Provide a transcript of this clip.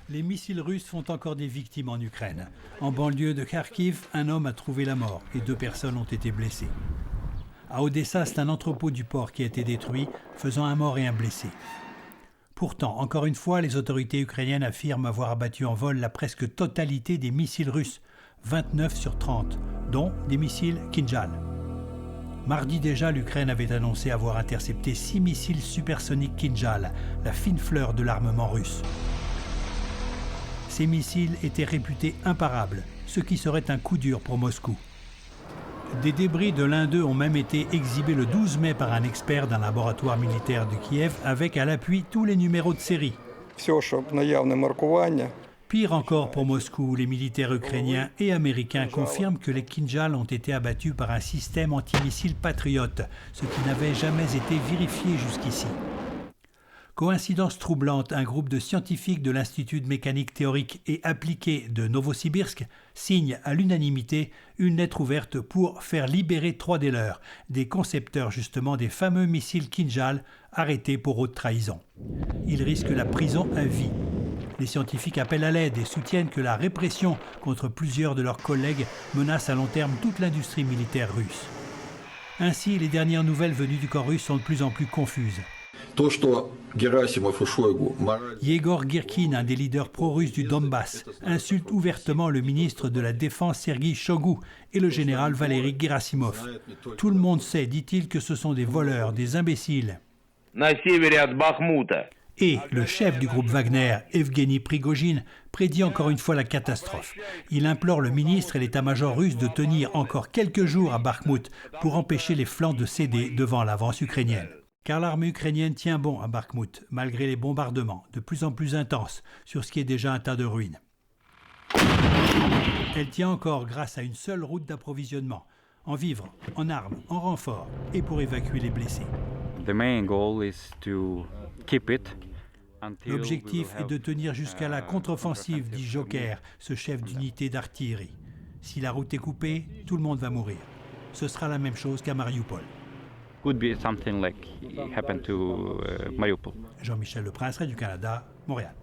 Les missiles russes font encore des victimes en Ukraine. En banlieue de Kharkiv, un homme a trouvé la mort et 2 personnes ont été blessées. À Odessa, c'est un entrepôt du port qui a été détruit, faisant un mort et un blessé. Pourtant, encore une fois, les autorités ukrainiennes affirment avoir abattu en vol la presque totalité des missiles russes, 29 sur 30, dont des missiles Kinjal. Mardi déjà, l'Ukraine avait annoncé avoir intercepté 6 missiles supersoniques Kinjal, la fine fleur de l'armement russe. Ces missiles étaient réputés imparables, ce qui serait un coup dur pour Moscou. Des débris de l'un d'eux ont même été exhibés le 12 mai par un expert d'un laboratoire militaire de Kiev avec à l'appui tous les numéros de série. Pire encore pour Moscou, les militaires ukrainiens et américains confirment que les Kinjal ont été abattus par un système antimissile Patriot, ce qui n'avait jamais été vérifié jusqu'ici. Coïncidence troublante, un groupe de scientifiques de l'Institut de mécanique théorique et appliquée de Novosibirsk signe à l'unanimité une lettre ouverte pour faire libérer 3 des leurs, des concepteurs justement des fameux missiles Kinjal arrêtés pour haute trahison. Ils risquent la prison à vie. Les scientifiques appellent à l'aide et soutiennent que la répression contre plusieurs de leurs collègues menace à long terme toute l'industrie militaire russe. Ainsi, les dernières nouvelles venues du camp russe sont de plus en plus confuses. Yegor Girkin, un des leaders pro-russes du Donbass, insulte ouvertement le ministre de la Défense Sergueï Shoigu et le général Valery Gerasimov. Tout le monde sait, dit-il, que ce sont des voleurs, des imbéciles. Et le chef du groupe Wagner, Evgeny Prigojine, prédit encore une fois la catastrophe. Il implore le ministre et l'état-major russe de tenir encore quelques jours à Bakhmout pour empêcher les flancs de céder devant l'avance ukrainienne. Car l'armée ukrainienne tient bon à Bakhmout, malgré les bombardements de plus en plus intenses sur ce qui est déjà un tas de ruines. Elle tient encore grâce à une seule route d'approvisionnement, en vivres, en armes, en renforts et pour évacuer les blessés. L'objectif est de tenir jusqu'à la contre-offensive, dit Joker, ce chef d'unité d'artillerie. Si la route est coupée, tout le monde va mourir. Ce sera la même chose qu'à Mariupol. Could be something like happened to Mariupol. Jean-Michel Leprince, Radio-Canada, Montréal.